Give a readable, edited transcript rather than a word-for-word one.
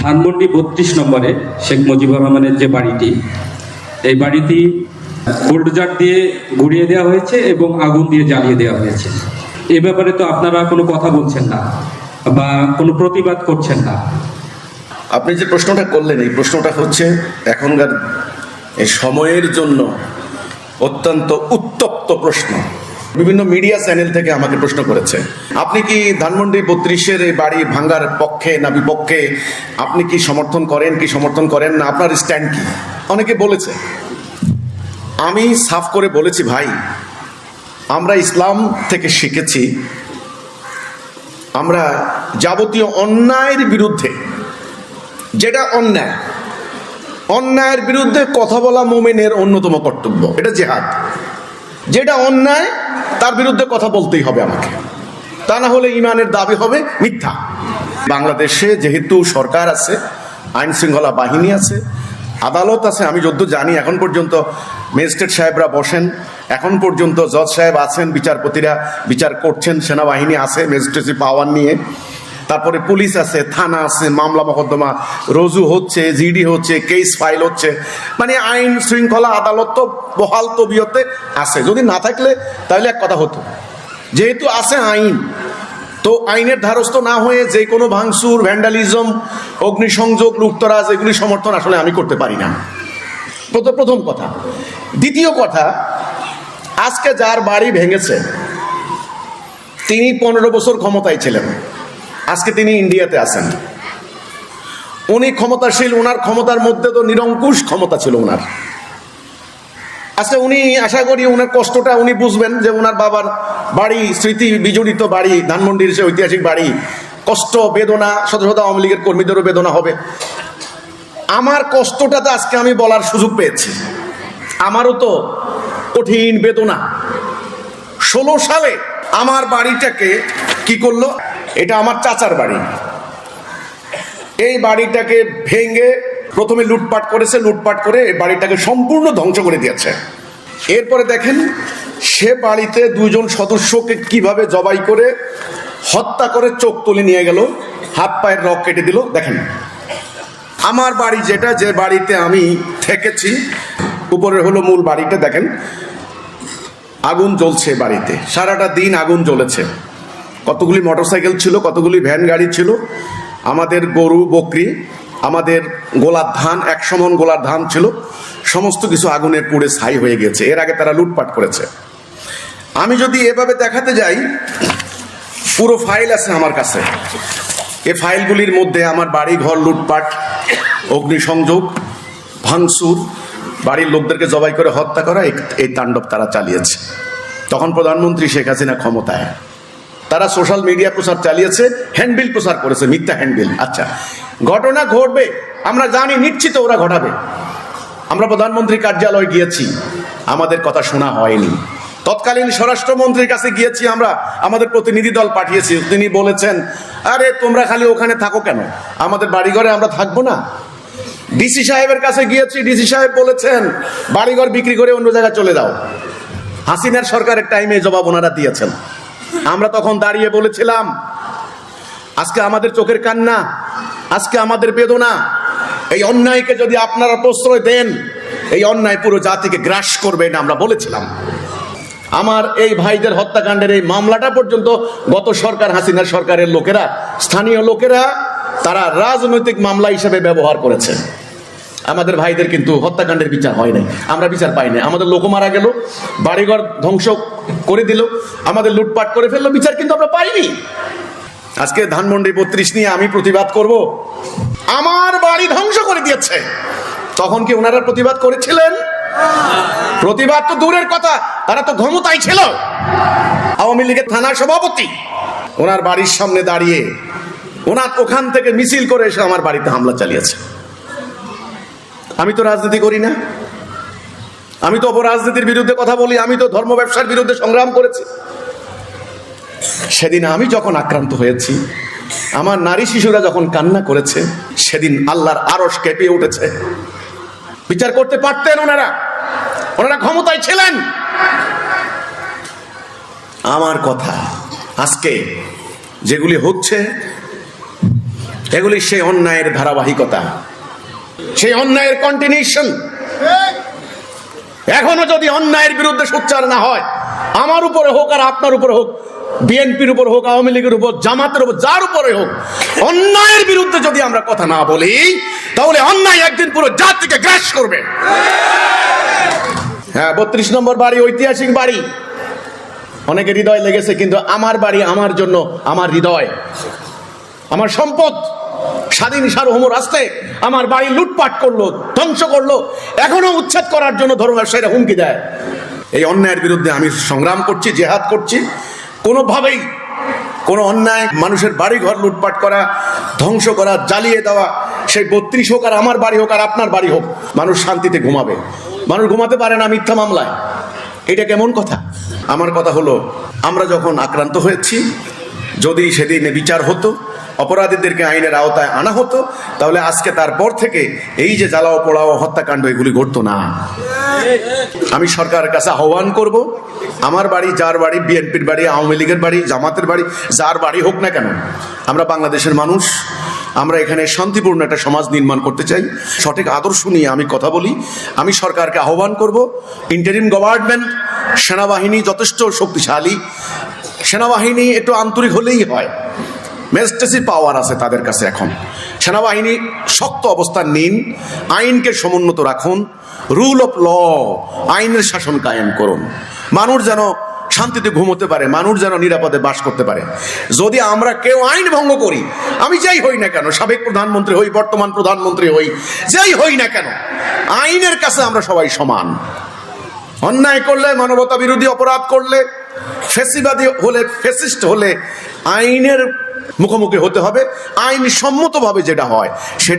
ধানমন্ডি ৩২ নম্বরে শেখ মুজিবুর রহমানের যে বাড়িটি, এই বাড়িটি বুলডোজার দিয়ে গুড়িয়ে দেওয়া হয়েছে এবং আগুন দিয়ে জ্বালিয়ে দেওয়া হয়েছে। এ ব্যাপারে তো আপনারা কোনো কথা বলছেন না বা কোনো প্রতিবাদ করছেন না। আপনি যে প্রশ্নটা করলেন, এই প্রশ্নটা হচ্ছে এখনকার এই সময়ের জন্য অত্যন্ত উত্তপ্ত প্রশ্ন। বিভিন্ন মিডিয়া চ্যানেল থেকে আমাকে প্রশ্ন করেছে, আপনি কি ধানমন্ডি ৩২-এর এই বাড়ি ভাঙ্গার পক্ষে না বিপক্ষে? আপনি কি সমর্থন করেন কি সমর্থন করেন না? আপনার স্ট্যান্ড কি? অনেকে বলেছে। আমি সাফ করে বলেছি, ভাই, আমরা ইসলাম থেকে শিখেছি আমরা যাবতীয় অন্যায়ের বিরুদ্ধে, যেটা অন্যায়, অন্যায়ের বিরুদ্ধে কথা বলা মুমিনের অন্যতম কর্তব্য। এটা জিহাদ। যেটা অন্যায় তার বিরুদ্ধে কথা বলতেই হবে আমাকে, তা না হলে ইমানের দাবি হবে মিথ্যা। বাংলাদেশে যেহেতু সরকার আছে, আইন শৃঙ্খলা বাহিনী আছে, আদালত আছে, আমি যদ্দূর জানি এখন পর্যন্ত ম্যাজিস্ট্রেট সাহেবরা বসেন, এখন পর্যন্ত জজ সাহেব আছেন, বিচারপতিরা বিচার করছেন, সেনাবাহিনী আছে ম্যাজিস্ট্রেসি পাওয়ার নিয়ে, তারপরে পুলিশ আছে, থানা আছে, মামলা মোকদ্দমা রুজু হচ্ছে, জিডি হচ্ছে, কেস ফাইল হচ্ছে, মানে আইন শৃঙ্খলা আদালত তো বহাল তবিয়তে আছে। যদি না থাকলে তাহলে এক কথা হতো। যেহেতু আছে আইন, তো আইনের ধারস্থ না হয়ে যে কোনো ভাঙচুর, ভ্যান্ডালিজম, অগ্নিসংযোগ, লুটতরাজ এগুলি সমর্থন আসলে আমি করতে পারি না। প্রথম কথা। দ্বিতীয় কথা, আজকে যার বাড়ি ভেঙেছে তিনি 15 বছর ক্ষমতায় ছিলেন, আজকে তিনি ইন্ডিয়াতে আছেন। উনি ক্ষমতাশীল, ওনার ক্ষমতার মধ্যে তো নিরঙ্কুশ ক্ষমতা ছিল ওনার। আচ্ছা, উনি আশা করি ওনার কষ্টটা উনি বুঝবেন যে ওনার বাবার বাড়ি, স্মৃতি বিজড়িত বাড়ি, ধানমন্ডির সে ঐতিহাসিক বাড়ি, কষ্ট বেদনা, শত শত আওয়ামী লীগের কর্মীদেরও বেদনা হবে। আমার কষ্টটা তো আজকে আমি বলার সুযোগ পেয়েছি। আমারও তো কঠিন বেদনা। 16 সালে আমার বাড়িটাকে কি করলো, এটা আমার চাচার বাড়ি, এই বাড়িটাকে ভেঙে প্রথমে লুটপাট করেছে, লুটপাট করে এই বাড়িটাকে সম্পূর্ণ ধ্বংস করে দিয়েছে। এরপরে দেখেন সে বাড়িতে 2 জন সদস্যকে কিভাবে জবাই করে হত্যা করে চোখ তুলে নিয়ে গেল, হাত পায়ের নখ কেটে দিল। দেখেন আমার বাড়ি, যেটা যে বাড়িতে আমি থেকেছি, উপরে হলো মূল বাড়িটা, দেখেন আগুন জ্বলছে বাড়িতে, সারাটা দিন আগুন জ্বলেছে। কতগুলি মোটরসাইকেল ছিল, কতগুলি ভ্যান গাড়ি ছিল, আমাদের গরু বকরি, আমাদের গোলার ধান, 100 মণ গোলার ধান ছিল, সমস্ত কিছু আগুনে পুড়ে ছাই হয়ে গেছে। এর আগে তারা লুটপাট করেছে। আমি যদি এভাবে দেখাতে যাই, পুরো ফাইল আছে আমার কাছে। এই ফাইলগুলির মধ্যে আমার বাড়ি ঘর লুটপাট, অগ্নিসংযোগ, ভাঙচুর, বাড়ির লোকদেরকে জবাই করে হত্যা করা, এই তাণ্ডব তারা চালিয়েছে। তখন প্রধানমন্ত্রী শেখ হাসিনা ক্ষমতায়, তারা সোশ্যাল মিডিয়া প্রচার চালিয়েছে, হ্যান্ডবিল প্রচার করেছে, মিথ্যা হ্যান্ডবিল। আচ্ছা, ঘটনা ঘটবে আমরা জানি, নিশ্চিত ওরা ঘটাবে। আমরা প্রধানমন্ত্রী কার্যালয়ে গিয়েছি, আমাদের কথা শোনা হয়নি। তৎকালীন স্বরাষ্ট্রমন্ত্রীর কাছে গিয়েছি আমরা, আমাদের প্রতিনিধি দল পাঠিয়েছি, তিনি বলেছেন, আরে তোমরা খালি ওখানে থাকো কেন, আমাদের বাড়িঘরে আমরা থাকবো না। ডিসি সাহেবের কাছে গিয়েছি, ডিসি সাহেব বলেছেন বাড়িঘর বিক্রি করে অন্য জায়গায় চলে যাও। হাসিনার সরকারের টাইমে জবাব ওনারা দিয়েছেন। আমরা তখন দাঁড়িয়ে বলেছিলাম, আজকে আমাদের চোখের কান্না, আজকে আমাদের বেদনা, এই অন্যায়কে যদি আপনারা প্রশ্রয় দেন, এই অন্যায় পুরো জাতিকে গ্রাস করবে না, আমরা বলেছিলাম। আমার এই ভাইদের হত্যাকাণ্ডের এই মামলাটা পর্যন্ত গত সরকার, হাসিনার সরকারের লোকেরা, স্থানীয় লোকেরা, তারা রাজনৈতিক মামলা হিসেবে ব্যবহার করেছে। আমাদের ভাইদের কিন্তু হত্যাকাণ্ডের বিচার হয় নাই, আমরা বিচার পাই নাই। আমাদের লোক মারা গেল, বাড়িঘর ধ্বংস করে দিল, আমাদের লুটপাট করে ফেললো, বিচার কিন্তু আমরা পাইনি। আজকে ধানমন্ডি ৩২ নিয়ে আমি প্রতিবাদ করব, আমার বাড়ি ধ্বংস করে দিয়েছে। তখন কি ওনারা প্রতিবাদ করেছিলেন? প্রতিবাদ তো দূরের কথা, তারা তো ক্ষমতায় ছিল। আওয়ামী লীগের থানার সভাপতি ওনার বাড়ির সামনে দাঁড়িয়ে ওনার ওখান থেকে মিছিল করে এসে আমার বাড়িতে হামলা চালিয়েছে। আমি তো রাজনীতি করি না, আমি তো অপরাজনীতির বিরুদ্ধে কথা বলি, আমি তো ধর্ম ব্যবসার বিরুদ্ধে সংগ্রাম করেছি। সেদিন আমি যখন আক্রান্ত হয়েছি, আমার নারী শিশুরা যখন কান্না করেছে, সেদিন আল্লাহর আরশ কেঁপে উঠেছে। বিচার করতে পারতেন ওনারা, ওনারা ক্ষমতায় ছিলেন। আমার কথা, আজকে যেগুলি হচ্ছে এগুলি সেই অন্যায়ের ধারাবাহিকতা, সেই অন্যায়ের কন্টিনিউশন। এখনো যদি অন্যায়ের বিরুদ্ধে সোচ্চার না হয়, আমার উপরে হোক আর আপনার উপরে হোক, বিএনপির উপর হোক, আওয়ামী লীগের উপর, জামাতের উপর, যার উপরে হোক, অন্যায়ের বিরুদ্ধে যদি আমরা কথা না বলি, তাহলে অন্যায় একদিন পুরো জাতিকে গ্রাস করবে। হ্যাঁ, 32 নম্বর বাড়ি ঐতিহাসিক বাড়ি, অনেকে হৃদয় লেগেছে, কিন্তু আমার বাড়ি আমার জন্য, আমার হৃদয়, আমার সম্পদ। স্বাধীন সার্বভৌম রাষ্ট্রে আমার বাড়ি লুটপাট করলো, ধ্বংস করলো, এখনো উচ্ছেদ করার জন্য ধর্ম ব্যবসায়ীরা হুমকি দেয়। এই অন্যায়ের বিরুদ্ধে আমি সংগ্রাম করছি, জেহাদ করছি। কোনোভাবেই কোনো অন্যায়, মানুষের বাড়ি ঘর লুটপাট করা, ধ্বংস করা, জ্বালিয়ে দেওয়া, সেই 32 হোক আর আমার বাড়ি হোক আর আপনার বাড়ি হোক, মানুষ শান্তিতে ঘুমাবে। মানুষ ঘুমাতে পারে না মিথ্যা মামলায়। এটা কেমন কথা? আমার কথা হলো, আমরা যখন আক্রান্ত হয়েছি, যদি সেদিন বিচার হতো, অপরাধীদেরকে আইনের আওতায় আনা হতো, তাহলে আজকে তারপর থেকে এই যে জ্বালাও পোড়াও হত্যাকাণ্ড এগুলি ঘটতো না। আমি সরকারের কাছে আহ্বান করব, আমার বাড়ি, যার বাড়ি, বিএনপির বাড়ি, আওয়ামী লীগের বাড়ি, জামাতের বাড়ি, যার বাড়ি হোক না কেন, আমরা বাংলাদেশের মানুষ, আমরা এখানে শান্তিপূর্ণ একটা সমাজ নির্মাণ করতে চাই। সঠিক আদর্শ নিয়ে আমি কথা বলি। আমি সরকারকে আহ্বান করব, ইন্টারিম গভর্নমেন্ট, সেনাবাহিনী যথেষ্ট শক্তিশালী, সেনাবাহিনী একটু আন্তরিক হলেই হয়, ম্যাজিস্ট্রেসি পাওয়ার আছে তাদের কাছে। এখন সেনাবাহিনী শক্ত অবস্থান নিন, আইনকে সমুন্নত রাখুন, রুল অফ ল, আইনের শাসন কায়েম করুন, মানুষ যেন শান্তিতে ঘুমোতে পারে, মানুষ যেন নিরাপদে বাস করতে পারে। যদি আমরা কেউ আইন ভঙ্গ করি, আমি যেই হই না কেন, সাবেক প্রধানমন্ত্রী হই, বর্তমান প্রধানমন্ত্রী হই, যেই হই না কেন, আইনের কাছে আমরা সবাই সমান। অন্যায় করলে, মানবতা বিরোধী অপরাধ করলে, ফ্যাসিবাদী হলে, ফ্যাসিস্ট হলে আইনের মুখোমুখি হতে হবে। আইন সম্মতভাবে যেটা হয় সেটা